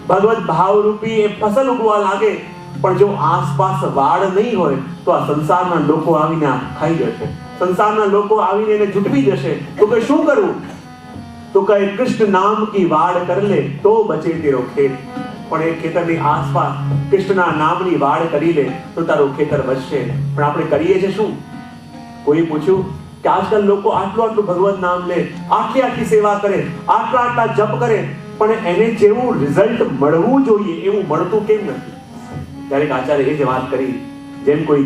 ભગવત ભાવ રૂપી એ ફસલ ઉગવા લાગે, પણ જો આસપાસ વાડ નહીં હોય તો આ સંસારના લોકો આવીને ખાઈ જશે, સંસારના લોકો આવીને એને ઝૂંટવી જશે. તો કે શું કરવું? તો કહે કૃષ્ણ નામ કી વાડ કર લે તો બચે તેરો ખેત. પણ એ ખેતરની આસપાસ કૃષ્ણના નામની વાડ કરી લે તો તારું ખેતર બચશે. પણ આપણે કરીએ છે શું? કોઈ પૂછ્યું કે આજકાલ લોકો આટલું ભગવત નામ લે, આટલી સેવા કરે, આટલા જપ કરે, પણ એને જેવું રિઝલ્ટ મળવું જોઈએ એવું મળતું કેમ નથી? ત્યારે આચાર્ય એ જ વાત કરી, જેમ કોઈ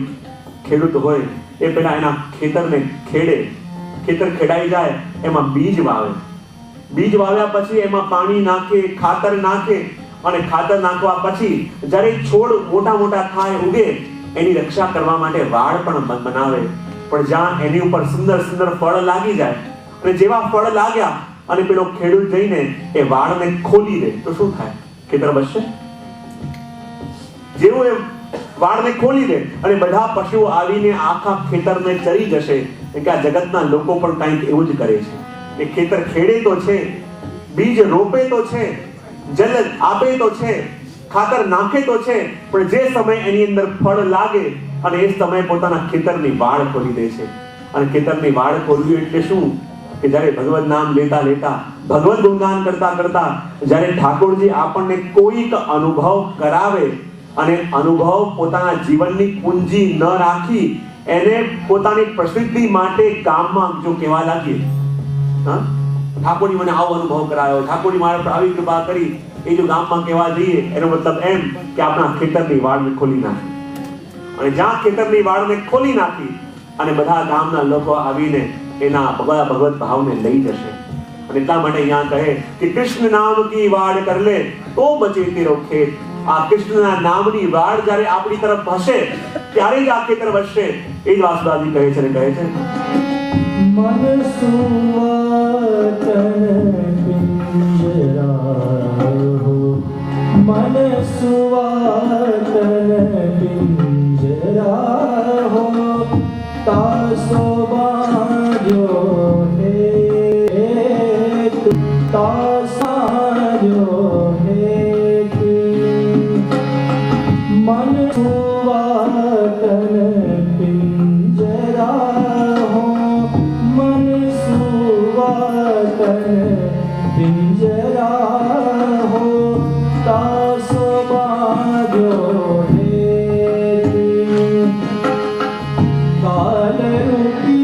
ખેડૂત હોય એ પેલા એના ખેતરને ખેડે, ખેતર ખેડાઈ જાય, એમાં બીજ વાવે, બીજ વાવ્યા પછી એમાં પાણી નાખે, ખાતર નાખે, અને ખાતર નાખવા પછી જ્યારે છોડ મોટા થાય, ઉગે, એની રક્ષા કરવા માટે વાડ પણ બનાવે. પણ જ્યાં એની ઉપર સુંદર ફળ લાગી જાય, અને જેવા ફળ લાગ્યા અને પેલો ખેડૂત જઈને એ વાડને ખોલી દે તો શું થાય? ખેતર બચશે? જેવું એ વાડને ખોલી દે અને બધા પશુઓ આવીને આખા ખેતરને ચરી જશે. કે આ જગતના લોકો પણ કંઈક એવું જ કરે છે. એ ખેતર ખેડે તો છે, બીજ રોપે તો છે, જલ આપે તો છે, ખાતર નાખે તો છે, પણ જે સમય એની અંદર ફળ લાગે અને એ સમય પોતાના ખેતરની વાડ ખોલી દે છે. અને ખેતરની વાડ ખોલવી એટલે શું? કે જ્યારે ભગવત નામ લેતા ભગવત ગુણગાન કરતા જ્યારે ઠાકોરજી આપણને કોઈક અનુભવ કરાવે અને અનુભવ પોતાના જીવનની પૂંજી ન રાખી એને પોતાની પ્રસિદ્ધિ માટે ગામમાં જો કહેવા લાગીએ, ઠાકોરજી મને આવો અનુભવ કરાયો, ઠાકોરજી મારા પર આવી કૃપા કરી, એ જો ગામમાં કહેવા જઈએ એનો મતલબ એમ કે આપણા ખેતરની વાડને ખોલી નાખી. અને જ્યાં ખેતરની વાડને ખોલી નાખી અને બધા ગામના લોકો આવીને એના ભગવત ભાવને લઈ જશે. અને એટલા માટે અહીંયા કહે કે કૃષ્ણ નામ કી વાડ કર લે તો બચે તેરો ખેત. આ કૃષ્ણના નામની વાડ જ્યારે આપણી તરફ હશે ત્યારે જ આ ખેતર બચશે. એ જ વાસુદાજી કહે છે ને કહે છે મન સુવાતન પિંજરા હો, મન સુવાતન પિંજરા હો, તાસો બાજો હે તાસાજો હે. मन सुवातन पिंजरा हो, मन सुवातन पिंजरा हो, तासो बाजो है. काल रूपी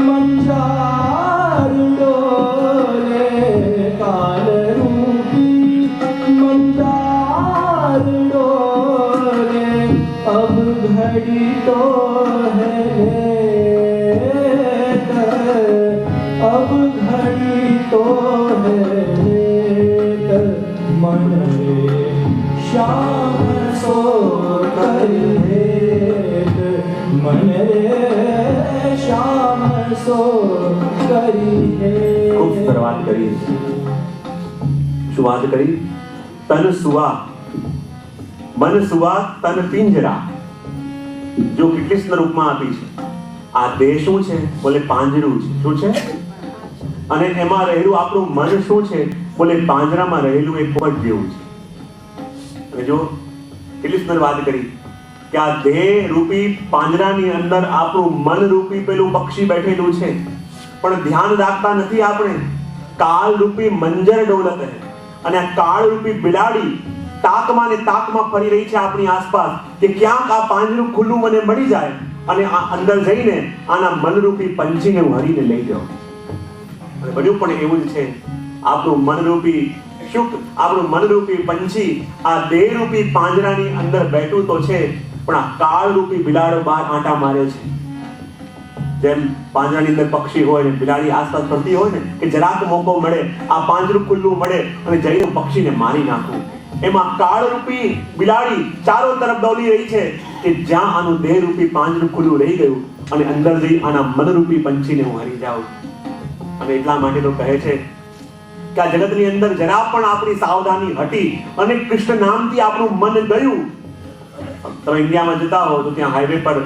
मंजार डोले, काल रूपी मंजार डोले, अब घड़ी तो है अब घड़ी तो है मन रे श्याम सो कर मन रे श्याम सो કરી હે. ખૂબ સુંદર વાત કરી. શું વાત કરી? તન સુવા, મન સુવા, તન પિંજરા. જો કેટલી સુંદર ઉપમા આપી છે. આ દેહ શું છે? બોલે પાંજરું છે. શું છે? અને એમાં રહેલું આપણું મન શું છે? બોલે પાંજરામાં રહેલું એક પોપટ જેવું છે. અને જો કેટલી સુંદર વાત કરી કે આ દેહ રૂપી પાંજરાની અંદર આપણું મન રૂપી પેલું પક્ષી બેઠેલું છે, પણ ધ્યાન રાખતા નથી આપણે. કાળ રૂપી મંજર ડોલત હે, અને આ કાળ રૂપી બિલાડી તાકમાં ને તાકમાં ફરી રહી છે આપણી આસપાસ કે ક્યાંક આ પાંજરું ખુલ્લું મને મળી જાય અને આ અંદર જઈને આના મનરૂપી પંછીને હું હરીને લઈ જાઉં. અને બન્યું પણ એવું જ છે. આપણું મનરૂપી શુક, આપણું મનરૂપી પંછી આ દેહરૂપી પાંજરાની અંદર બેઠું તો છે, પણ આ કાળ રૂપી બિલાડો બહાર આંટા મારે છે. જેમ પાંજરાની અંદર પક્ષી હોય ને બિલાડી આસપાસ ફરતી હોય ને કે જરાક મોકો મળે, આ પાંજરું ખુલ્લું મળે અને જઈને પક્ષીને મારી નાખવું. એમાં કાળ રૂપી બિલાડી ચારો તરફ દોડી રહી છે કે જ્યાં આનું દેહ રૂપી પાંજરું ખુલ્લું રહી ગયું અને અંદર જઈ આના મનરૂપી પંછીને હું હરી જાઉં. અને એટલા માટે તો કહે છે કે આ જગતની અંદર જરા પણ આપણી સાવધાની હટી અને કૃષ્ણ નામથી આપણું મન ગયું. તમે ઇન્ડિયામાં જતા હો તો ત્યાં હાઈવે પર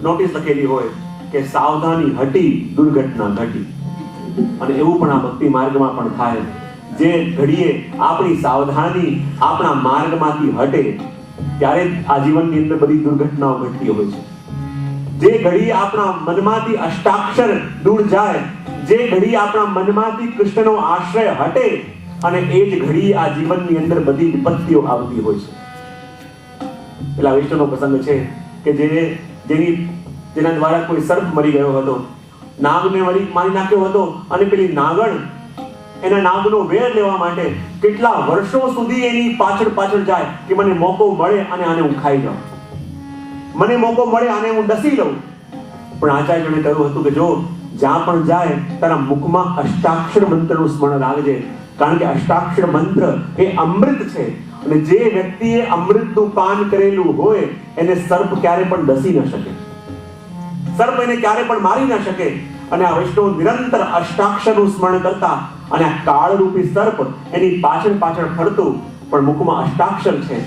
નોટિસ લખેલી હોય કે સાવધાની હટી દુર્ઘટના ઘટી. અને એવું પણ આ ભક્તિ માર્ગમાં પણ થાય. જે ઘડીએ આપણી સાવધાની આપણા માર્ગમાંથી હટે ત્યારે આ જીવનની અંદર બધી દુર્ઘટનાઓ ઘટતી હોય છે. જે ઘડી આપણા મનમાંથી અષ્ટાક્ષર દૂર જાય, જે ઘડી આપણા મનમાંથી કૃષ્ણનો આશ્રય હટે, અને એ જ ઘડી આ જીવનની અંદર બધી વિપત્તિઓ આવતી હોય છે. પેલા વિષ્ણુનો પ્રસંગ છે કે જેના દ્વારા કોઈ સર્પ મરી ગયો હતો, નાગને મારી નાખ્યો હતો, અને પેલી નાગણ એના નાગનો વેર લેવા માટે કેટલા વર્ષો સુધી એની પાછળ જાય કે મને મોકો મળે અને આને હું ખાઈ જાઉં, મને મોકો મળે આને હું ડસી લઉં. પણ આચાર્યને કહ્યું હતું કે જો જ્યાં પણ જાય તારા મુખમાં અષ્ટાક્ષર મંત્રનું સ્મરણ રાખજે, કારણ કે અષ્ટાક્ષર મંત્ર એ અમૃત છે, અને જે વ્યક્તિએ અમૃતનું પાન કરેલું હોય એને સર્પ ક્યારે પણ ડસી ન શકે, સર્પ એને ક્યારે પણ મારી ન શકે. અને આ વૈષ્ણવ નિરંતર અષ્ટાક્ષરનું સ્મરણ કરતા, અને આ કાળરૂપી સર્પ એની પાછળ ફરતું, પણ મુખમાં અષ્ટાક્ષર છે,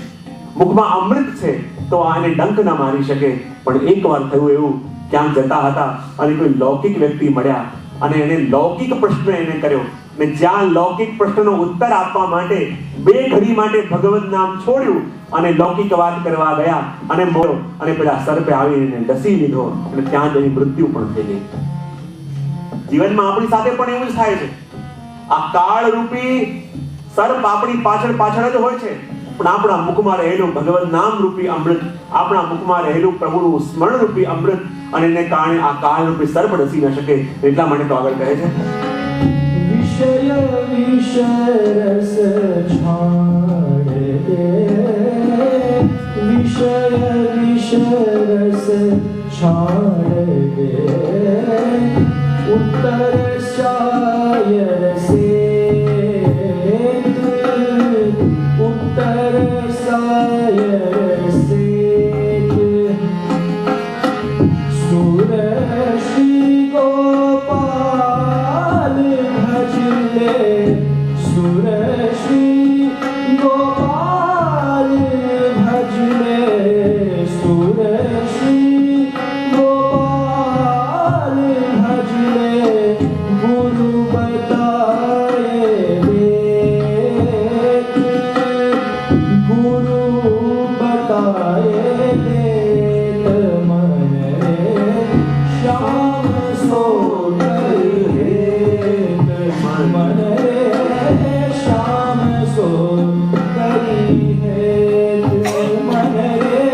મુખમાં અમૃત છે, તો આને ડંક ના મારી શકે. પણ એકવાર થયું એવું, ક્યાંક જતા હતા અને કોઈ લૌકિક વ્યક્તિ મળ્યા, અને એને લૌકિક પ્રશ્ન એને કર્યો, ને જ્યાં લૌકિક પ્રશ્નનો ઉત્તર આપવા માટે 2 ઘડી માટે ભગવત નામ છોડ્યું અને લૌકિક વાત કરવા ગયા, અને મોરો અને પેલા સર્પે આવીને ડસી લીધો, અને ત્યાં જ એની મૃત્યુ પણ થઈ ગઈ. જીવનમાં આપણી સાથે પણ એવું જ થાય છે. આ કાળરૂપી સર્પ આપણી પાછળ જ હોય છે, પણ આપણા મુખમાં રહેલું ભગવત નામ રૂપી અમૃત, આપણા મુખમાં રહેલું પ્રભુનું સ્મરણ રૂપી અમૃત, અને એને કારણે આ કાળરૂપી સર્પ ડસી ન શકે. એટલા માટે તો આગળ કહે છે, વિષય વિષરસ છાડ દે, વિષય વિષરસ છાડ દે, ઉત્તર શાયર સે, ઉત્તર શાયર સે, સુર શ્રી ગોપાલ ભજલે, સુર શ્રી ગોપાલ ભજલે, સુર શ્રી ગોપાલ ભજલે, ગુરુ બતાએ દેત, ગુરુ બતાએ દેત, મન રે શ્યામ સો હેત, મન રે શ્યામ સો કરી હેત, મન રે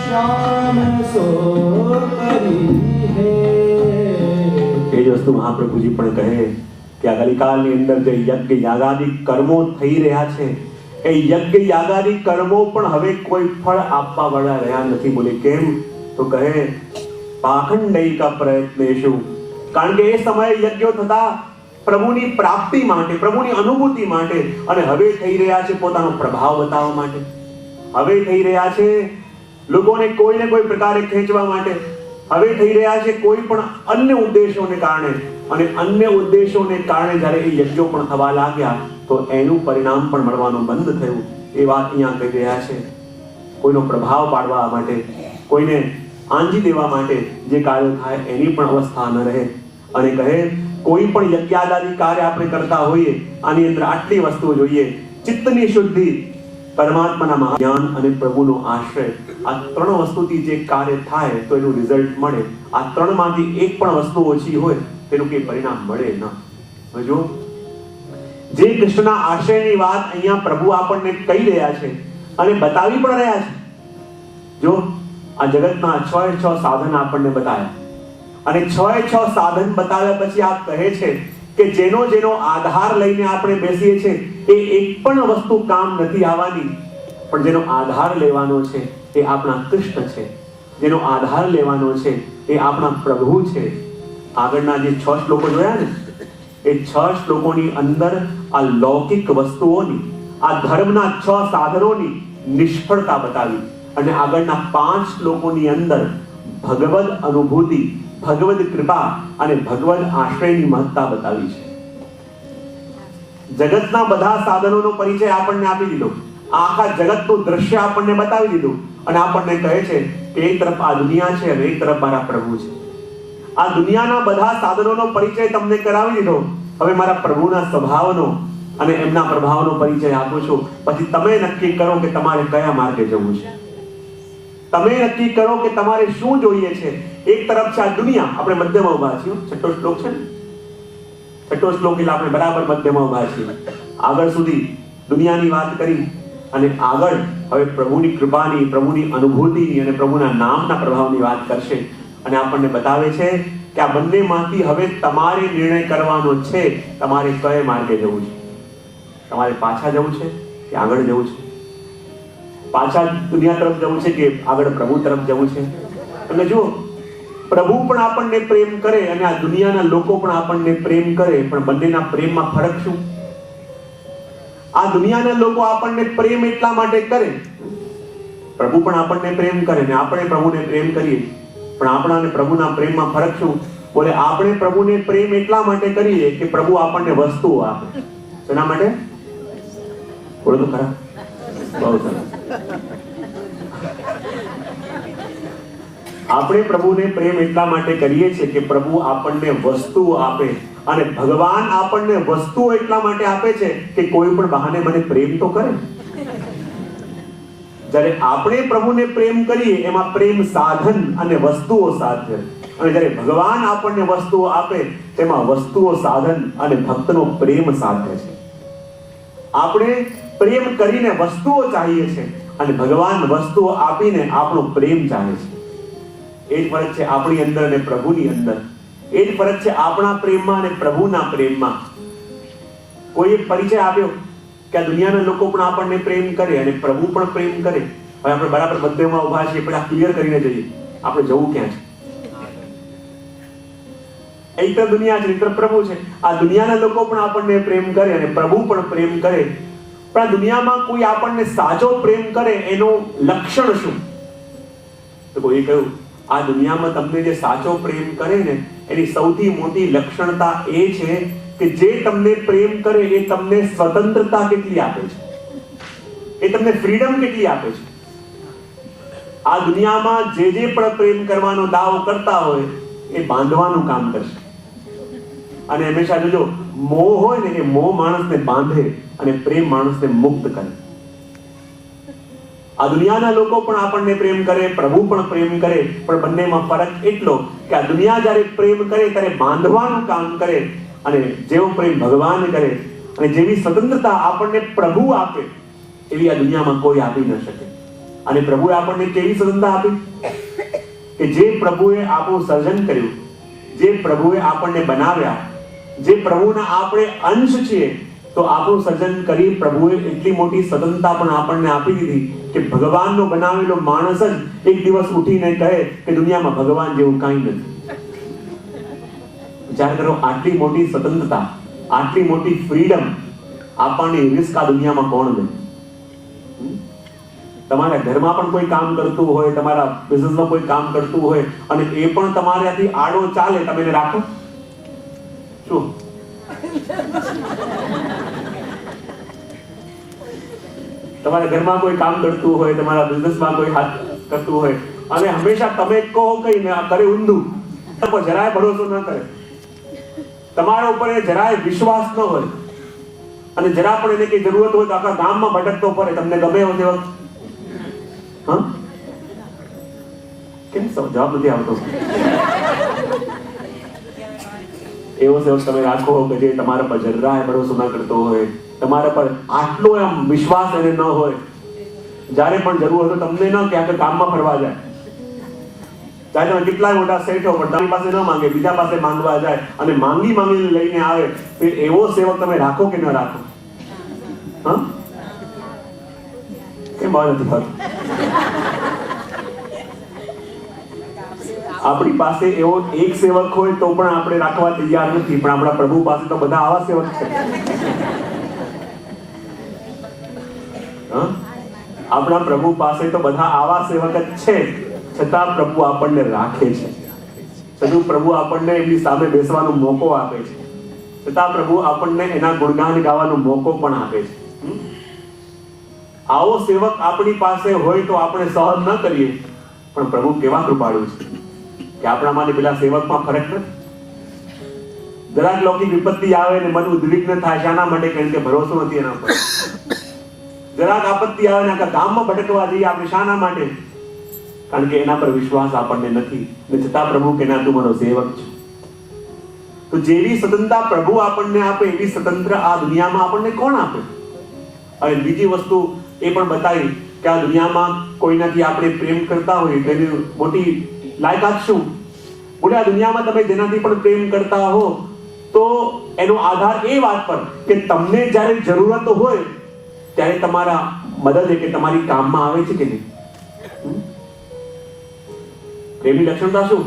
શ્યામ સો કરી હેત. એ જ વસ્તુ મહાપ્રભુજી પણ કહે કે આ કલિકાળની અંદર જે યજ્ઞ યાગાદિ કર્મો થઈ રહ્યા છે, એ યજ્ઞ યાગાદિ કર્મો પણ હવે કોઈ ફળ આપવા વાળા રહ્યા નથી. બોલે કેમ? તો કહે પાખંડૈકા પ્રયત્નેષુ, કારણ કે એ સમયે યજ્ઞો થતા પ્રભુની પ્રાપ્તિ માટે, પ્રભુની અનુભૂતિ માટે, અને હવે થઈ રહ્યા છે પોતાનો પ્રભાવ બતાવવા માટે, હવે થઈ રહ્યા છે લોકોને કોઈને કોઈ પ્રકારે ખેંચવા માટે, હવે થઈ રહ્યા છે કોઈ પણ અન્ય ઉદ્દેશોને કારણે. અને અન્ય ઉદ્દેશોને કારણે જ્યારે એ યજ્ઞો પણ થવા લાગ્યા તો એનું પરિણામ પણ મળવાનું બંધ થયું. એ વાત અહીંયા કહી રહ્યા છે. કોઈનો પ્રભાવ પાડવા માટે, કોઈને આંજી દેવા માટે જે કાર્ય થાય એની પણ અવસ્થા ન રહે. અને કહે કોઈ પણ યજ્ઞાદાદી કાર્ય આપણે કરતા હોઈએ, આની અંદર આટલી વસ્તુઓ જોઈએ: ચિત્તની શુદ્ધિ, પરમાત્માના મહાજ્ઞાન અને પ્રભુનો આશ્રય. આ 3 વસ્તુથી જે કાર્ય થાય તો એનું રિઝલ્ટ મળે. આ 3 માંથી એક પણ વસ્તુ ઓછી હોય તેનું કંઈ પરિણામ મળે ન. જો જે કૃષ્ણના આશ્રયની વાત અહીંયા પ્રભુ આપણને કહી રહ્યા છે અને બતાવી પણ રહ્યા છે. જો આ જગતના 6 સાધન આપણને બતાવ્યા, અને 6 સાધન બતાવ્યા પછી આ કહે છે કે જેનો આધાર લઈને આપણે બેસીએ છીએ એ એક પણ વસ્તુ કામ નથી આવવાની, પણ જેનો આધાર લેવાનો છે એ આપણા કૃષ્ણ છે, જેનો આધાર લેવાનો છે એ આપણા પ્રભુ છે. આગળના જે 6 શ્લોકો જોયા ને, એ 6 શ્લોકોની અંદર આ લૌકિક વસ્તુઓની, આ ધર્મના 6 સાધનોની નિષ્ફળતા બતાવી, અને આગળના 5 શ્લોકોની અંદર ભગવદ અનુભૂતિ, ભગવદ કૃપા અને ભગવદ આશ્રયની મહત્તા બતાવી છે. જગતના બધા સાધનોનો પરિચય આપણને આપી દીધો, આખા જગતનું દ્રશ્ય આપણને બતાવી દીધું, અને આપણને કહે છે કે એક તરફ આ દુનિયા છે અને એક તરફ મારા પ્રભુ છે. આ દુનિયાના બધા સાધનોનો પરિચય તમને કરાવી દીધો, હવે મારા પ્રભુના સ્વભાવનો, અને એમના પ્રભાવનો પરિચય આપું છું. પછી તમે નક્કી કરો કે તમારે કયા માર્ગે જવું છે. તમે નક્કી કરો કે તમારે શું જોઈએ છે. એક તરફ છે આ દુનિયા, આપણે મધ્યમાં ઉભા છીએ. છઠ્ઠો શ્લોક છે ને, છઠ્ઠો શ્લોક એટલે આપણે બરાબર મધ્યમાં ઉભા છીએ. આગળ સુધી દુનિયાની વાત કરી અને આગળ હવે પ્રભુની કૃપાની, પ્રભુની અનુભૂતિની અને પ્રભુના નામના પ્રભાવની વાત કરશે. અને આપણને બતાવે છે કે આ બંનેમાંથી હવે તમારે નિર્ણય કરવાનો છે. તમારે કયા માર્ગે જવું છે. તમારે પાછા જવું છે કે આગળ જવું છે? પાછા દુનિયા તરફ જવું છે કે આગળ પ્રભુ તરફ જવું છે? અને જુઓ, પ્રભુ પણ આપણને પ્રેમ કરે અને આ દુનિયાના લોકો પણ આપણને પ્રેમ કરે, પણ બંનેના પ્રેમમાં ફરક શું? આ દુનિયાના લોકો આપણને પ્રેમ એટલા માટે કરે, પ્રભુ પણ આપણને પ્રેમ કરે ને આપણે પ્રભુને પ્રેમ કરીએ, પણ આપણા અને પ્રભુના પ્રેમમાં ફરક શું? બોલે આપણે પ્રભુને પ્રેમ એટલા માટે કરીએ કે પ્રભુ આપણને વસ્તુઓ આપે. શેના માટે? બોલો તો ખરા. બહુ સરસ. આપણે પ્રભુને પ્રેમ એટલા માટે કરીએ છીએ કે પ્રભુ આપણને વસ્તુઓ આપે. અને ભગવાન આપણને વસ્તુઓ એટલા માટે આપે છે કે કોઈ પણ બહાને મને પ્રેમ તો કરે. જ્યારે આપણે પ્રભુને પ્રેમ કરીએ એમાં પ્રેમ સાધન અને વસ્તુઓ સાધ્ય, અને જ્યારે ભગવાન આપણને વસ્તુઓ આપે તેમાં વસ્તુઓ સાધન અને ભક્તનો પ્રેમ સાધ્ય છે. આપણે પ્રેમ કરીને વસ્તુઓ ચાહીએ છીએ અને ભગવાન વસ્તુઓ આપીને આપણો પ્રેમ ચાહે છે. એ જ ફરક છે આપણી અંદર અને પ્રભુની અંદર. એ જ ફરક છે આપણા પ્રેમમાં અને પ્રભુના પ્રેમમાં. કોઈએ પરિચય આપ્યો કે આ દુનિયાના લોકો પણ આપણને પ્રેમ કરે અને પ્રભુ પણ પ્રેમ કરે. હવે આપણે બરાબર મધ્યમાં ઉભા છીએ, પેલા ક્લિયર કરીને જઈએ આપણે જવું ક્યાં છે. એક તો દુનિયા છે, એક તો પ્રભુ છે. આ દુનિયાના લોકો પણ આપણને પ્રેમ કરે અને પ્રભુ પણ પ્રેમ કરે, પણ આ દુનિયામાં કોઈ આપણને સાચો પ્રેમ કરે એનું લક્ષણ શું? તો કોઈ કહ્યું આ દુનિયામાં તમને જે સાચો પ્રેમ કરે ને એની સૌથી મોટી લક્ષણતા એ છે કે જે તમને પ્રેમ કરે એ તમને સ્વતંત્રતા કેટલી આપે છે, એ તમને ફ્રીડમ કેટલી આપે છે. આ દુનિયામાં જે પણ પ્રેમ કરવાનો દાવો કરતા હોય એ બાંધવાનું કામ કરશે. અને હંમેશા જોજો, મોહ હોય ને એ મોહ માણસને બાંધે અને પ્રેમ માણસને મુક્ત કરે. આ દુનિયાના લોકો પણ આપણને પ્રેમ કરે, પ્રભુ પણ પ્રેમ કરે, પણ બંનેમાં ફરક એટલો કે આ દુનિયા જ્યારે પ્રેમ કરે ત્યારે બાંધવાનું કામ કરે અને જેવો પ્રેમ ભગવાન કરે અને જેવી સ્વતંત્રતા આપણને પ્રભુ આપે એવી આ દુનિયામાં કોઈ આપી ન શકે. અને પ્રભુએ આપણને કેવી સ્વતંત્રતા આપી કે જે પ્રભુએ આપણું સર્જન કર્યું, જે પ્રભુએ આપણને બનાવ્યા, જે પ્રભુના આપણે અંશ છીએ, તો આપણું સર્જન કરી પ્રભુએ એટલી મોટી સ્વતંત્રતા પણ આપણને આપી દીધી કે ભગવાનનો બનાવેલો માણસ જ એક દિવસ ઉઠીને કહે કે દુનિયામાં ભગવાન જેવું કાંઈ નથી. વિચાર કરો, આટલી મોટી સ્વતંત્રતા, આટલી મોટી ફ્રીડમ આપવાની રિસ્ક આ દુનિયામાં કોણ લે? તમારા ઘરમાં પણ કોઈ કામ કરતું હોય, તમારા બિઝનેસમાં કોઈ કામ કરતું હોય અને એ પણ તમારાથી આડો ચાલે, તમે એને રાખો? શું? તમારા ઘરમાં કોઈ કામ કરતું હોય, તમારા બિઝનેસમાં કોઈ હાથ કરતું હોય અને હંમેશા તમે કહો કઈ કરે ઊંધું, પર જરાય ભરોસો ન કરે, તમારા ઉપર એ જરાય વિશ્વાસ ન હોય અને જરા પણ એને કઈ જરૂરત હોય તો આખા ગામમાં ભટકતો ફરે, તમને ગમે એવો સેવક? હા, કેમ જવાબ નથી આવતો? એવો સેવક તમે રાખો કે જે તમારા પર જરાય ભરોસો ન કરતો હોય, તમારા પર આટલો એમ વિશ્વાસ એને ન હોય, જ્યારે પણ જરૂર હોય તો તમને ન કે આખા ગામમાં ફરવા જાય, ચાહે તમે કેટલાય મોટા શેઠ હો પણ તમારી પાસે ન માંગે, બીજા પાસે માંગવા જાય અને માંગી લઈને આવે, તો એવો સેવક તમે રાખો કે ન રાખો? હા, કેમ બહાર નથી થતું? આપણી પાસે એવો એક સેવક હોય તો પણ આપણે રાખવા તૈયાર નથી, પણ આપણા પ્રભુ પાસે તો બધા આવા સેવક છે. આપણા પ્રભુ પાસે તો બધા આવા સેવક જ છે, છતાં પ્રભુ આપણને રાખે છે, છતાં પ્રભુ આપણને એમની સામે બેસવાનો મોકો આપે છે, છતાં પ્રભુ આપણને એના ગુણગાન ગાવાનો મોકો પણ આપે છે. આવો સેવક આપણી પાસે હોય તો આપણે સહન ન કરીએ, પણ પ્રભુ કેવા કૃપાળુ છે કે આપણામાં પેલા સેવકમાં ફરક નથી. જરાક લૌકિક વિપત્તિ આવે ને મન ઉદ્વિગ્ન થાય, શાના માટે? કારણ કે ભરોસો નથી એના પર. જરાક આપત્તિ આવે ને આખા ગામમાં ભટકવા જઈએ આપણે, શાના માટે? કારણ કે એના પર વિશ્વાસ આપણને નથી. ને છતાં પ્રભુ કે ના, તું મારો સેવક છે. તો જેવી સ્વતંત્રતા પ્રભુ આપણને આપે એવી સ્વતંત્ર આ દુનિયામાં આપણને કોણ આપે? અને બીજી વસ્તુ એ પણ બતાવી કે આ દુનિયામાં કોઈનાથી આપણે પ્રેમ કરતા હોઈએ તેની મોટી લાયકાત શું? બોલે આ દુનિયામાં તમે જેનાથી પણ પ્રેમ કરતા હો તો એનો આધાર એ વાત પર કે તમને જ્યારે જરૂરત હોય ત્યારે તમારા મદદ કે તમારી કામમાં આવે છે કે નહીં. પ્રેમની લક્ષણતા શું?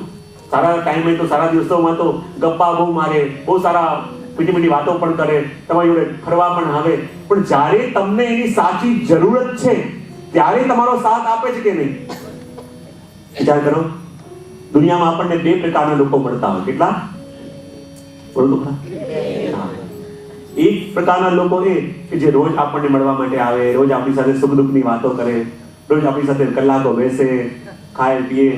સારા ટાઈમે તો સારા દિવસોમાં તો ગપ્પા બહુ મારે, બહુ સારા મીઠી મીઠી વાતો પણ કરે, તમારી જોડે ફરવા પણ આવે, પણ જ્યારે તમને એની સાચી જરૂરત છે ત્યારે તમારો સાથ આપે છે કે નહીં? વિચાર કરો. દુનિયામાં આપણને બે પ્રકારના લોકો મળતા હોય. કેટલા? બોલો તો ખરા. એક પ્રકારના લોકો એ કે જે રોજ આપણને મળવા માટે આવે, રોજ આપણી સાથે સુખ દુઃખની વાતો કરે, રોજ આપણી સાથે કલાકો બેસે, ખાય પીએ.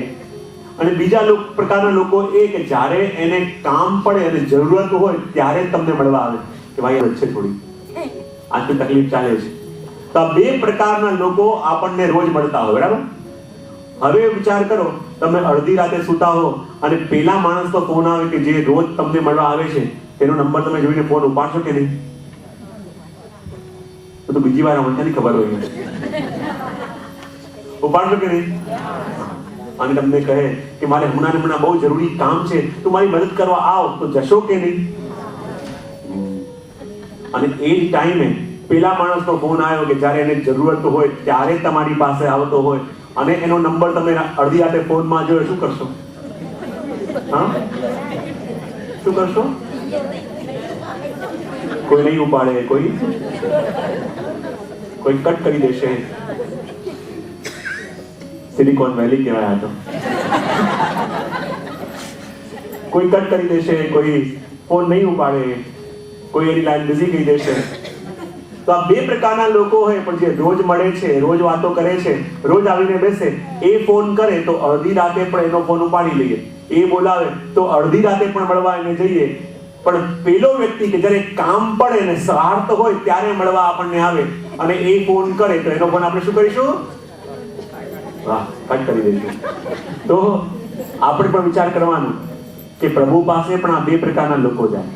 અને બીજા પ્રકારના લોકો એ કે જ્યારે એને કામ પડે અને જરૂરત હોય ત્યારે તમને મળવા આવે કે ભાઈ વચ્ચે થોડી આજની તકલીફ ચાલે છે. તો આ બે પ્રકારના લોકો આપણને રોજ મળતા હોય, બરાબર? હવે વિચાર કરો, તમે અડધી રાતે સૂતા હો અને પેલા માણસનો ફોન આવે કે જે રોજ તમને મળવા આવે છે તેનો નંબર તમે જોઈને ફોન ઉપાડશો કે નહીં? તો બીજી વાર અમને નથી ખબર હોય, ઉપાડશો કે નહીં? અને તમને કહે કે મારે હમણાં બહુ જરૂરી કામ છે, તું મારી મદદ કરવા આવ, તો જશો કે નહીં? અને એ જ ટાઈમે પેલા માણસનો ફોન આવ્યો કે જ્યારે એને જરૂરત હોય ત્યારે તમારી પાસે આવતો હોય અને એનો નંબર તમે અડધી રાતે ફોનમાં જોયો, શું કરશો? હા, શું કરશો? કોઈ નહીં ઉપાડે, કોઈ કટ કરી દેશે. સિલિકોન વેલી કહેવાય તો. કોઈ કટ કરી દેશે, કોઈ ફોન નહીં ઉપાડે, કોઈ એની લાઈન બિઝી કહી દેશે. તો આ બે પ્રકારના લોકો હોય, પણ જે રોજ મળે છે, રોજ વાતો કરે છે, રોજ આવીને બેસે, એ ફોન કરે તો અડધી રાતે પણ એનો ફોન ઉપાડી લઈએ, એ બોલાવે તો અડધી રાતે પણ મળવા એને જઈએ. પણ પેલો વ્યક્તિ કે જ્યારે કામ પડે ને સ્વાર્થ હોય ત્યારે મળવા આપણને આવે અને એ ફોન કરે તો એનો ફોન આપણે શું કરીશું? વાહ, કટ કરી દઈશું. તો આપણે પણ વિચાર કરવાનો કે પ્રભુ પાસે પણ આ બે પ્રકારના લોકો જાય.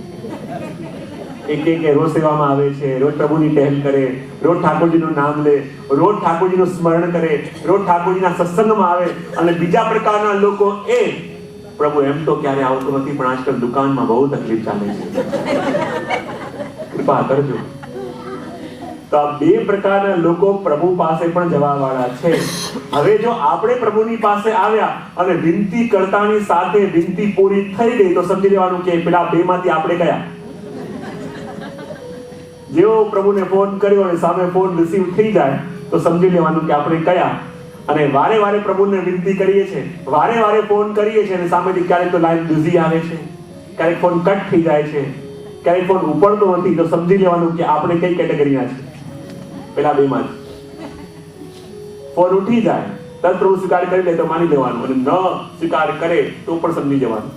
એક રોજ સેવામાં આવે છે, રોજ પ્રભુની ટહેલ કરે, રોજ ઠાકોરજીનું નામ લે, રોજ ઠાકોરજીનું સ્મરણ કરે, રોજ ઠાકોરજીના સત્સંગમાં આવે. અને બીજા પ્રકારના લોકો એ પ્રભુ એમ તો ક્યારે આવતો નથી, પણ આજકાલ દુકાનમાં બહુ તકલીફ ચાલે છે, કૃપા કરજો. તો આ બે પ્રકારના લોકો પ્રભુ પાસે પણ જવા વાળા છે. હવે જો આપણે પ્રભુની પાસે આવ્યા અને વિનંતી કરતાની સાથે વિનંતી પૂરી થઈ ગઈ તો સમજી લેવાનું કે પેલા બે માંથી આપણે કયા? જેવો પ્રભુને ફોન કર્યો અને સામે ફોન રિસીવ થઈ જાય તો સમજી લેવાનું કે આપણે કયા. અને વારે વારે પ્રભુને વિનંતી કરીએ છીએ, વારે વારે ફોન કરીએ છીએ અને સામેથી ક્યારેક તો લાઈન બિઝી આવે છે, ક્યારેક ફોન કટ થઈ જાય છે, ક્યારેક ફોન ઉપડતો નથી, તો સમજી લેવાનું કે આપણે કઈ કેટેગરીના છે? પેલા બે માં. ફોન ઉઠી જાય તરત પ્રભુ સ્વીકાર કરી લે તો માની લેવાનું, અને ન સ્વીકાર કરે તો પણ સમજી જવાનું.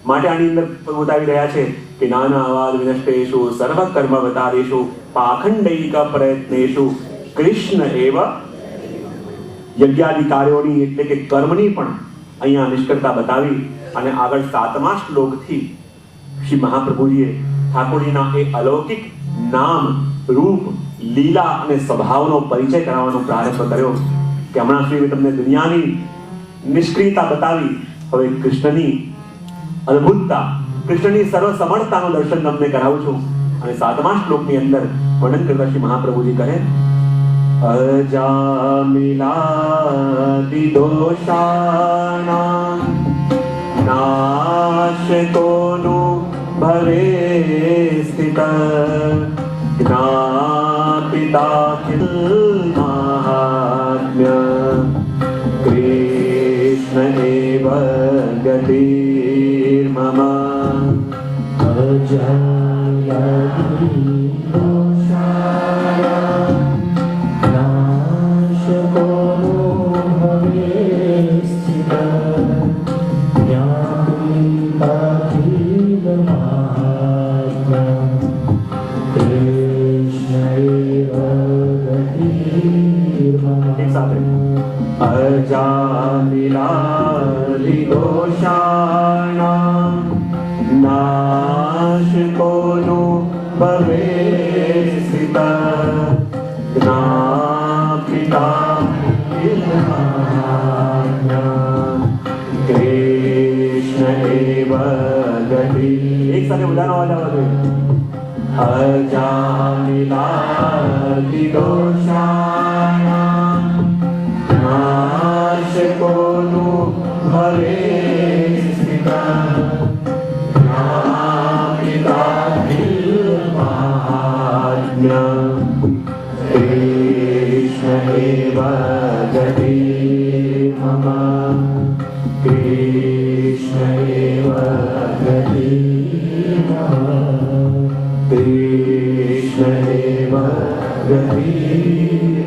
માટે આની અંદર બતાવી રહ્યા છે કે નાના અવાજ વિનષ્ટેષુ સર્વ કર્મ વતારેષુ પાખંડૈક પ્રયત્નેષુ કૃષ્ણ એવ. યજ્ઞાદિ કાર્યોની એટલે કે કર્મની પણ અહીંયા નિષ્કળતા બતાવી અને આગળ 7મા શ્લોકથી શ્રી મહાપ્રભુજીએ ઠાકોરજીના એ અલૌકિક નામ, રૂપ, લીલા અને સ્વભાવનો પરિચય કરાવવાનો પ્રારંભ કર્યો કે હમણાં સુધી તમને દુનિયાની નિષ્ક્રિયતા બતાવી, હવે કૃષ્ણની અદ્ભુતતા, કૃષ્ણની સર્વ સમર્થતાનું દર્શન તમને કરાવું છું. અને 7મા શ્લોકની અંદર વર્ણન કરતા શ્રી મહાપ્રભુજી કહે, અજામિલાદિ દોષાનાં નાશકોનો ભવે સ્થિત જ્ઞાપિતાખિલ મહાત્મ્ય કૃષ્ણ એવ ગતિર્મમ. અજામિલાદિ દોષાનાં નાશકોનો ભવે સ્થિત જ્ઞાપિતાખિલ મહાત્મ્ય સાથે અજામિલાદિદોષાણામ નાશકોનો ભવે સ્થિતા જ્ઞાપિતા કૃષ્ણ એવ ગતિ. એક સાથે બધાનો અવાજ આવવા જોઈએ. અજામિલાદિદોષાણામ નાશકોનો ભવે સ્થિતા જ્ઞાપિતા કૃષ્ણ એવ ગતિ મમ કૃષ્ણ એવ ગતિ કૃષ્ણ એવ ગતિ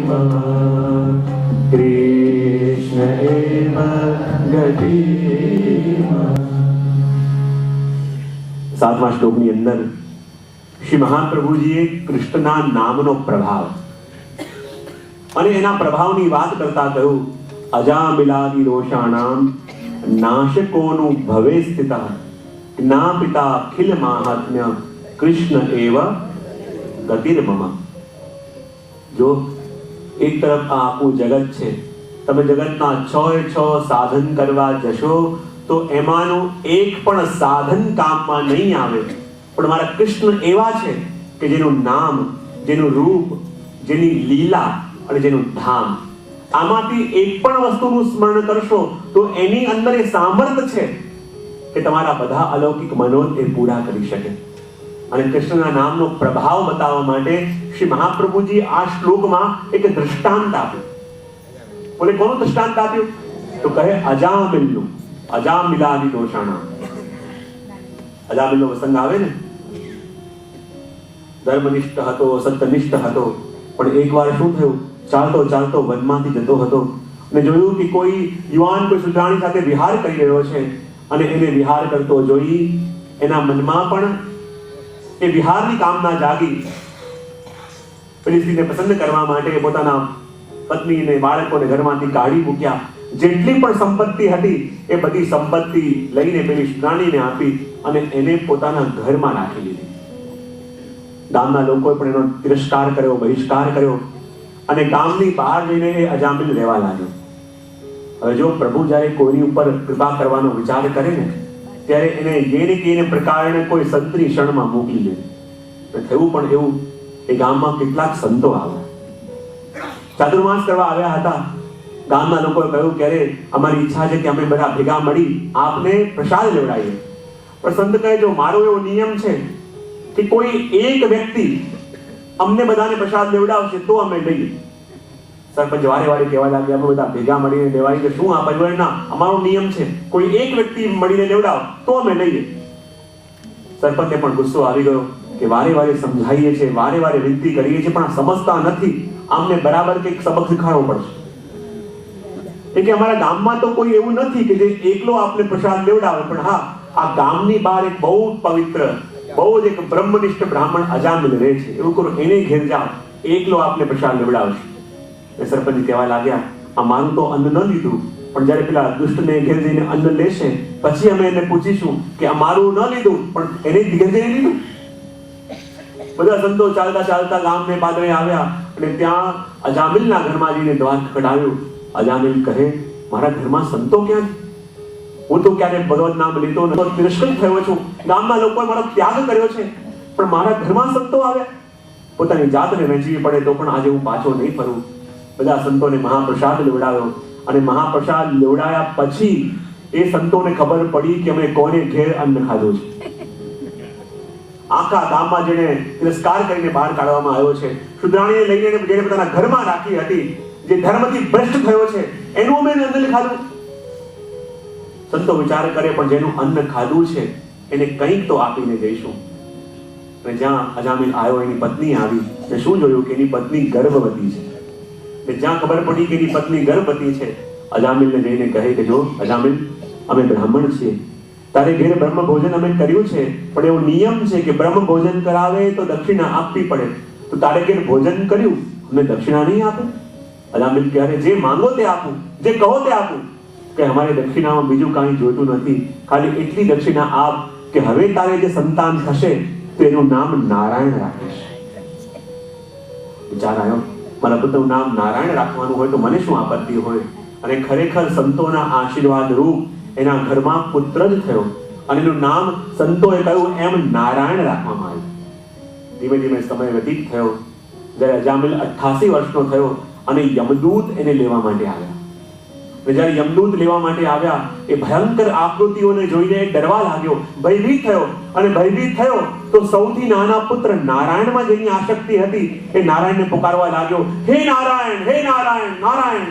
મમ કૃષ્ણ એવ ગતિ મમ. સાતમા શ્લોકની અંદર શ્રી મહાપ્રભુજીએ કૃષ્ણના નામનો પ્રભાવ અને એના પ્રભાવની વાત કરતા કહ્યું અજામિલાદિ દોષાણામ નાશકોનું ભવે સ્થિતા જ્ઞાપિતા અખિલ માહાત્મ્ય કૃષ્ણ એવ ગતિર્મમ. જો એક તરફ આ આખું જગત છે, તમે જગતના 6 સાધન કરવા જશો તો એમાંનું એક પણ સાધન કામમાં નહીં આવે. પણ મારા કૃષ્ણ એવા છે કે જેનું નામ, જેનું રૂપ, જેની લીલા અને જેનું ધામ, આમાંથી એક પણ વસ્તુનું સ્મરણ કરશો તો એની અંદર એ સામર્થ્ય છે કે તમારા બધા અલૌકિક મનોરથ એ પૂરા કરી શકે. અને કૃષ્ણના નામનો પ્રભાવ બતાવવા માટે શ્રી મહાપ્રભુજી આ શ્લોકમાં એક દૃષ્ટાંત આપ્યું. બોલે કોનું દૃષ્ટાંત આપ્યું? તો કહે અજામિલનું, અજામિલાદિ દોષાણામ. અજામિલનો પ્રસંગ આવે ને, ધર્મનિષ્ઠ હતો, સત્યનિષ્ઠ હતો, પણ એકવાર શું થયું, ચાલતો ચાલતો વનમાંથી જતો હતો અને જોયું કે કોઈ યુવાન કોઈ સુધારણી સાથે વિહાર કરી રહ્યો છે અને એને વિહાર કરતો જોઈ એના મનમાં પણ એ વિહારની કામના જાગી. પેલી સ્ત્રીને પસંદ કરવા માટે પોતાના પત્ની અને બાળકોને ઘરમાંથી કાઢી મૂક્યા. જેટલી પણ સંપત્તિ હતી એ બધી સંપત્તિ લઈને પેલી સુધારણીને આપી અને એને પોતાના ઘરમાં રાખી લીધી. ગામના લોકોએ પણ એનો તિરસ્કાર કર્યો, બહિષ્કાર કર્યો અને ગામની બહાર જઈને એ અજામિલ રહેવા લાગ્યો. હવે જો પ્રભુ જ્યારે કોઈની ઉપર કૃપા કરવાનો વિચાર કરે ને ત્યારે એને જેને કે એને પ્રકારને કોઈ સંતની શરણમાં મોકલી દે. થયું પણ એવું, એ ગામમાં કેટલાક સંતો આવ્યા, ચાતુર્માસ કરવા આવ્યા હતા. ગામના લોકોએ કહ્યું કે અરે અમારી ઈચ્છા છે કે અમે બધા ભેગા મળી આપને પ્રસાદ લેવડાવીએ. પણ સંત કહે જો મારો એવો નિયમ છે કે કોઈ એક વ્યક્તિ અમને બધાને પ્રસાદ લેવડાવશે તો અમે લઈએ. સરપંચ વારે વારે કહેવા લાગ્યા અમે બધા ભેગા મળીને લેવાય કે શું આ પરિવાર? ના, અમારો નિયમ છે કોઈ એક વ્યક્તિ મળીને લેવડાવ તો અમે લઈએ. સરપંચને પણ ગુસ્સો આવી ગયો કે વારે વારે સમજાવીએ છીએ, વારે વારે વિનંતી કરીએ છીએ પણ આ સમજતા નથી, આમને બરાબર કંઈક સબક શીખવાડવો પડશે. કે અમારા ગામમાં તો કોઈ એવું નથી કે જે એકલો આપને પ્રસાદ લેવડાવે, પણ હા આ ગામની બહાર એક બહુ પવિત્ર, બહુ જ એક બ્રહ્મનિષ્ઠ બ્રાહ્મણ અજામિલ રહે છે, એવું કરો એને ઘેર જાઓ, એકલો આપને પ્રસાદ લેવડાવશે. એ સરપંચ કહેવા લાગ્યા આ મારું તો અન્ન ન લીધું, પણ જ્યારે પેલા દુષ્ટને ઘેર જઈને અન્ન લેશે પછી અમે એને પૂછીશું કે આ મારું ન લીધું પણ એને ઘેર જઈને લીધું. બધા સંતો ચાલતા ચાલતા ગામને પાદરે આવ્યા અને ત્યાં અજામિલના ઘરમાં જઈને દ્વાર ખખડાવ્યું. અજામિલ કહે મારા ઘરમાં સંતો ક્યાં? હું તો ક્યારે ભગવત નામ લીધો નથી, તિરસ્કૃત થયો છું, ગામના લોકોએ મારો ત્યાગ કર્યો છે, પણ મારા ઘરમાં સંતો આવ્યા. પોતાની જાતને વેચવી પડે તો પણ આજે હું પાછો નહીં ફરું. બધા સંતોને મહાપ્રસાદ લેવડાવ્યો અને મહાપ્રસાદ લેવડાયા પછી એ સંતોને ખબર પડી કે અમે કોને ઘેર અન્ન ખાધું છે. આખા ગામમાં જેને તિરસ્કાર કરીને બહાર કાઢવામાં આવ્યો છે, શુદ્રાણીને લઈને જેને પોતાના ઘરમાં રાખી હતી, જે ધર્મથી ભ્રષ્ટ થયો છે, એનું અમે અન્ન ખાધું. સંતો વિચાર કરે પણ જેનું અન્ન ખાધું છે એને કંઈક તો આપીને જઈશું. અને જ્યાં અજામિલ આવ્યો એની પત્ની આવી ને શું જોયું કે એની પત્ની ગર્ભવતી છે. જ્યાં ખબર પડી કે એની પત્ની ગર્ભવતી છે, અજામિલને જઈને કહે કે જો અજામિલ અમે બ્રાહ્મણ છીએ, તારે ઘેર બ્રહ્મ ભોજન અમે કર્યું છે, પણ એવો નિયમ છે કે બ્રહ્મ ભોજન કરાવે તો દક્ષિણા આપવી પડે, તો તારે ઘેર ભોજન કર્યું, અમે દક્ષિણા નહીં આપે? અજામિલ કહે, અરે જે માંગો તે આપું, જે કહો તે આપું. કે અમારે દક્ષિણામાં બીજું કાંઈ જોઈતું નથી, ખાલી એટલી દક્ષિણા આપ કે હવે તારે જે સંતાન થશે તો એનું નામ નારાયણ રાખીશ. વિચાર આવ્યો, મારા પુત્રનું નામ નારાયણ રાખવાનું હોય તો મને શું આપત્તિ હોય? અને ખરેખર સંતોના આશીર્વાદ રૂપ એના ઘરમાં પુત્ર જ થયો અને એનું નામ સંતોએ કહ્યું એમ નારાયણ રાખવામાં આવ્યું. ધીમે ધીમે સમય વ્યતીત થયો. જ્યારે અજામિલ 88 વર્ષનો થયો અને યમદૂત એને લેવા માટે આવ્યા. જ્યારે યમદૂત લેવા માટે આવ્યા, એ ભયંકર આકૃતિઓને જોઈને ડરવા લાગ્યો, ભયભીત થયો. અને ભયભીત થયો તો સૌથી નાના પુત્ર નારાયણમાં જેની આસક્તિ હતી એ નારાયણને પુકારવા લાગ્યો, હે નારાયણ, હે નારાયણ, નારાયણ.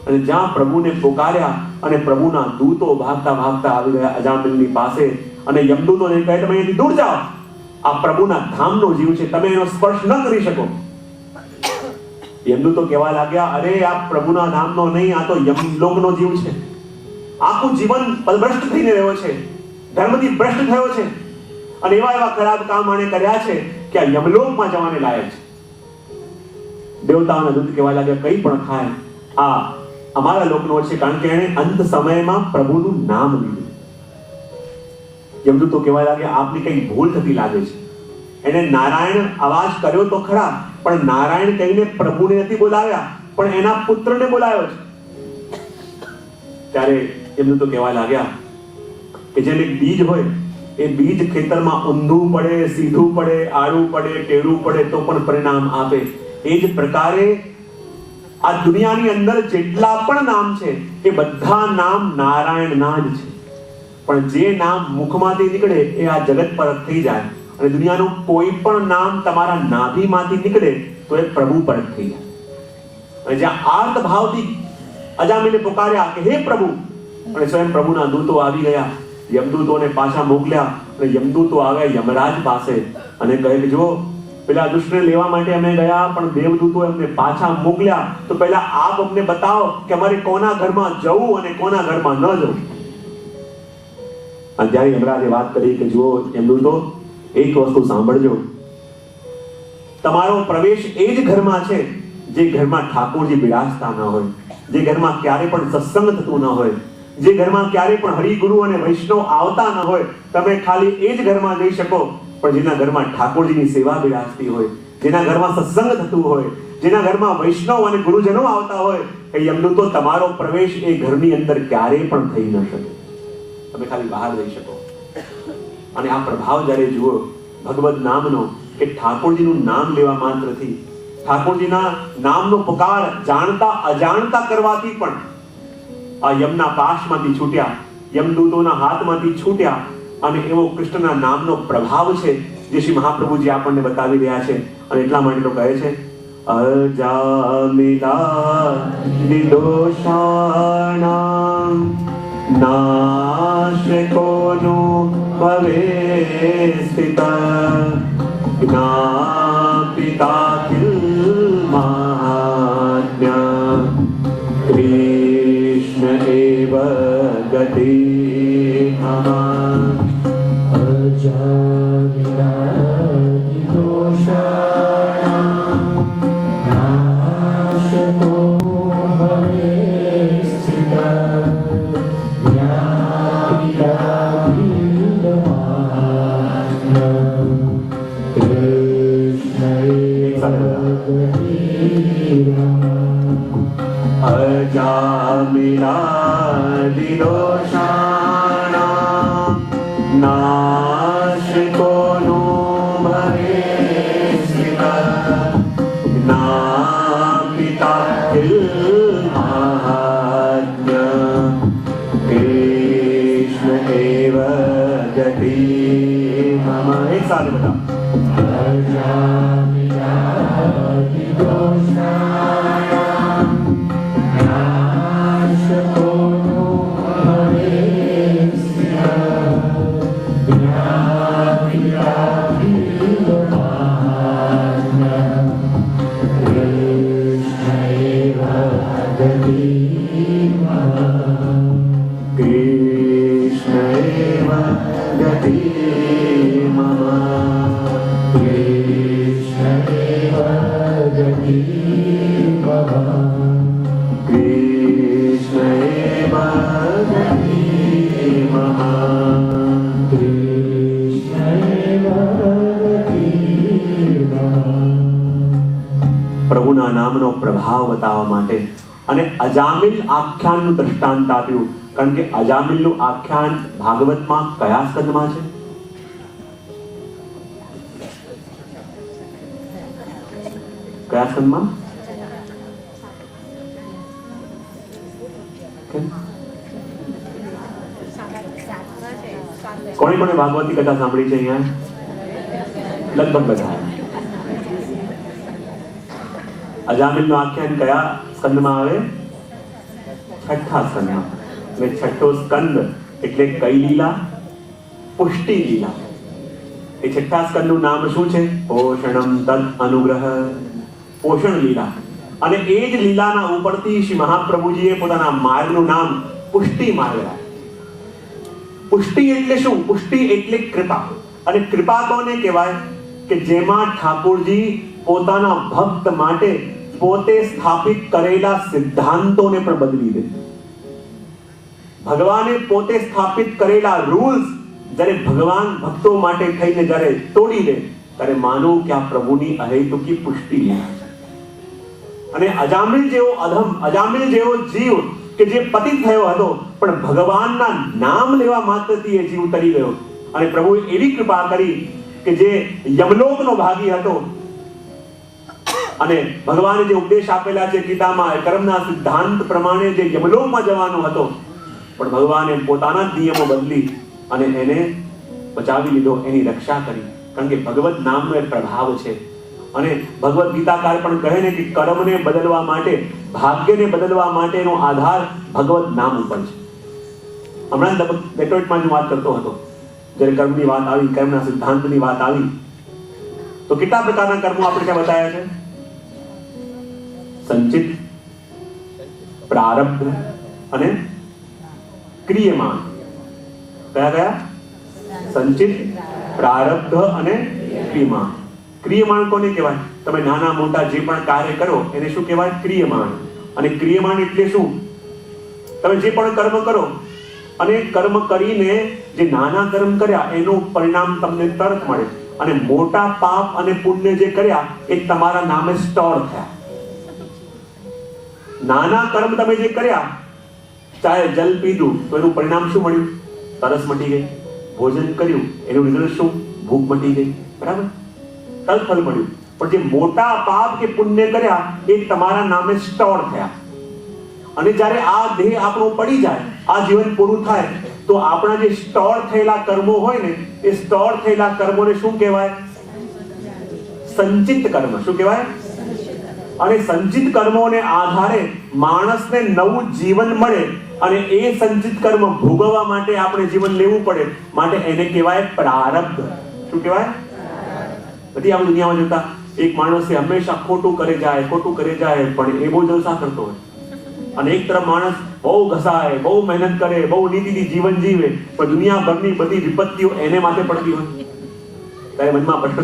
અને જ્યાં પ્રભુને પુકાર્યા અને પ્રભુના દૂતો ભાગતા ભાગતા આવી ગયા અજામિલની પાસે અને યમદૂતોને કહે, તમે અહીંથી દૂર જાઓ, આ પ્રભુના ધામનો જીવ છે, તમે એનો સ્પર્શ ન કરી શકો. યમદૂતો કહેવા લાગ્યા, અરે આ પ્રભુના ધામનો નહીં, આ તો યમલોકનો જીવ છે. આખું જીવન પદભ્રષ્ટ થઈને રહ્યો છે, ધર્મથી ભ્રષ્ટ થયો છે અને એવા એવા ખરાબ કામ આણે કર્યા છે કે આ યમલોકમાં જવાને લાયક છે. દેવતાઓના દૂત કહેવા લાગ્યા, કંઈ પણ થાય આ અમારા લોકનો છે, કારણ કે એણે અંત સમયમાં પ્રભુનું નામ લીધું. યમદૂતો કહેવા લાગ્યા, આપની કંઈ ભૂલ થતી લાગે છે. એને નારાયણ અવાજ કર્યો તો ખરા, પણ નારાયણ કહીને પ્રભુને નથી બોલાવ્યા, પણ એના પુત્રને બોલાવ્યો છે. ત્યારે યમદૂતો કહેવા લાગ્યા કે જેમ એક બીજ હોય, એ બીજ ખેતરમાં ઊંધું પડે, સીધું પડે, આડું પડે, ટેઢું પડે તો પણ પરિણામ આપે. એ જ પ્રકારે આ દુનિયાની અંદર જેટલા પણ નામ છે એ બધા નામ નારાયણના જ છે. પણ જે નામ મુખમાંથી નીકળે એ આ જગત પર થઈ જાય. અને દુનિયાનું કોઈ પણ નામ તમારા નાભીમાંથી નીકળે તો એ પ્રભુ પર થઈ જાય. અને જ્યાં આર્ત ભાવથી અજામિલે પુકાર્યા કે હે પ્રભુ, અને સ્વયં પ્રભુના દૂતો આવી ગયા. યમદૂતોને પાછા મોકલ્યા અને યમદૂતો આવ્યા યમરાજ પાસે અને કહે કે જો પેલા દુષ્ટને લેવા માટે અમે ગયા, પણ દેવદૂતો એમને પાછા મોકલ્યા, તો પહેલા આપ અમને બતાવો કે અમારે કોના ઘરમાં જવું અને કોના ઘરમાં ન જવું. અને ત્યારે યમરાજે વાત કરી કે જુઓ યમદૂતો, એક વસ્તુ સાંભળજો, તમારો પ્રવેશ એ જ ઘરમાં છે જે ઘરમાં ઠાકોરજી બિરાજતા ન હોય, જે ઘરમાં ક્યારે પણ સત્સંગ થતું ન હોય, જે ઘરમાં ક્યારે પણ હરિગુરુ અને વૈષ્ણવ આવતા ન હોય. તમે ખાલી એ જ ઘરમાં જઈ શકો, પણ જેના ઘરમાં ઠાકોરજીની સેવા બિરાજતી હોય, જેના ઘરમાં સત્સંગ થતું હોય, જેના ઘરમાં વૈષ્ણવ અને ગુરુજનો આવતા હોય, એ યમદૂતો તમારો પ્રવેશ એ ઘરની અંદર ક્યારેય પણ થઈ ન શકે. તમે ખાલી બહાર જઈ શકો. અને આ પ્રભાવ જ્યારે જુઓ ભગવદ નામનો, કે ઠાકોરજીનું નામ લેવા માત્રથી, ઠાકોરજીના નામનો પુકાર જાણતા અજાણતા કરવાથી પણ આ યમના પાશમાંથી છૂટ્યા, યમદૂતોના હાથમાંથી છૂટ્યા. અને એવો કૃષ્ણના નામનો પ્રભાવ છે જે શ્રી મહાપ્રભુજી આપણને બતાવી રહ્યા છે. અને એટલા માટે તો કહે છે, અજામિલા નિદોષાણામ નાશકોનો ભવે સ્થિતા જ્ઞાપિતાખિલ મહાત્મ્ય કૃષ્ણ એવ ગતિ મમ. અજામિલાદિદોષાણામ નાશકોનો ભવે સ્થિતા જ્ઞાપિતાખિલ મહાત્મ્ય કૃષ્ણ એવ ગતિ મમ. એક સાથે બધા कृष्ण एव धीमः પ્રભુના નામનો પ્રભાવ બતાવવા માટે અને અજામિલ આખ્યાનનું દ્રષ્ટાંત આપ્યું. કારણ કે અજામિલનું આખ્યાન ભાગવતમાં કયા સ્કંદમાં છે? કયા સ્કંદમાં? કોણે કોણે ભાગવતની કથા સાંભળી છે અહીંયા? લગભગ બધા. અજામિલનું આખ્યાન કયા સ્કંદમાં આવે? છઠ્ઠા સ્કંદમાં. એટલે છઠ્ઠો સ્કંદ એટલે કઈ લીલા? પુષ્ટિ લીલા. એ છઠ્ઠા સ્કંદનું નામ શું છે? પોષણમ તદ અનુગ્રહ. પોષણ લીલા. અને એ જ લીલાના ઉપરથી શ્રી મહાપ્રભુજીએ પોતાના માર્ગનું નામ પુષ્ટિ માર્ગ રાખ્યું. પુષ્ટિ એટલે શું? પુષ્ટિ એટલે કૃપા. અને કૃપા કોને કહેવાય? કે જેમાં ઠાકોરજી પોતાના ભક્ત માટે પોતે સ્થાપિત કરેલા સિદ્ધાંતોને પણ બદલી દે. ભગવાને પોતે સ્થાપિત કરેલા રૂલ્સ જ્યારે ભગવાન ભક્તો માટે થઈને જ્યારે તોડી દે ત્યારે માનો કે આ પ્રભુની અહેતુકી પુષ્ટિ લીલા છે. અને અજામિલ જેવો અધમ, અજામિલ જેવો જીવ કે જે પતિત થયો હતો પણ ભગવાનના નામ લેવા માત્રથી એ જીવ તરી ગયો. અને પ્રભુએ એવી કૃપા કરી કે જે યમલોકનો ભાગી હતો અને ભગવાને જે ઉપદેશ આપેલા છે ગીતામાં કર્મના સિદ્ધાંત પ્રમાણે જે યમલોકમાં જવાનો હતો પણ ભગવાને પોતાના નિયમો બદલી અને એને બચાવી લીધો, એની રક્ષા કરી. કારણ કે ભગવત નામનો એક પ્રભાવ છે. અને ભગવદ ગીતાકાર પણ કહે ને કે કર્મને બદલવા માટે, ભાગ્યને બદલવા માટેનો આધાર ભગવત નામ ઉપર છે. હમણાં ડેટ્રોઇટમાં હું વાત કરતો હતો, જ્યારે કર્મની વાત આવી, કર્મના સિદ્ધાંતની વાત આવી, તો કેટલા પ્રકારના કર્મો આપણે ત્યાં બતાવ્યા છે? સંચિત, પ્રારબ્ધ અને ક્રિયમાણ. કયા કયા? સંચિત, પ્રારબ્ધ અને ક્રિયમાણ. ક્રિયમાણ કોને કહેવાય? તમે નાના મોટા જે પણ કાર્ય કરો એને શું કહેવાય? ક્રિયમાણ. અને ક્રિયમાણ એટલે શું? તમે જે પણ કર્મ કરો અને કર્મ કરીને જે નાના કર્મ કર્યા એનું પરિણામ તમને તરત મળે, અને મોટા પાપ અને પુણ્ય જે કર્યા એ તમારા નામે સ્ટોર થયા. નાના કર્મ તમે જે કર્યા, ચાહે જલ પીધું તો એનું પરિણામ શું મળ્યું? તરસ મટી ગઈ. ભોજન કર્યું એનું રિઝલ્ટ શું? ભૂખ મટી ગઈ. બરાબર? તરત ફળ મળ્યું. પણ જે મોટા પાપ કે પુણ્ય કર્યા એ તમારા નામે સ્ટોર થયા. અને જ્યારે આ દેહ આપણો પડી જાય, આ જીવન પૂરું થાય, તો આપણા જે સ્ટોર થયેલા કર્મો હોય ને એ સ્ટોર થયેલા કર્મોને શું કહેવાય? સંચિત કર્મ. શું કહેવાય? અને સંચિત કર્મોને આધારે માણસને નવું જીવન મળે અને એ સંચિત કર્મ ભોગવવા માટે આપણે જીવન લેવું પડે, માટે એને કહેવાય પ્રારબ્ધ. શું કહેવાય? બધી આ દુનિયામાં જોતા એક માણસ હંમેશા ખોટું કરે જાય, પણ એ બહુ જલસા કરતો હોય. અને એક તરફ માણસ બહુ ઘસાય, બહુ મહેનત કરે, બહુ નીતિથી જીવન જીવે, પણ દુનિયાભરની બધી વિપત્તિઓ એને માથે પડતી હોય. ત્યારે મનમાં પ્રશ્ન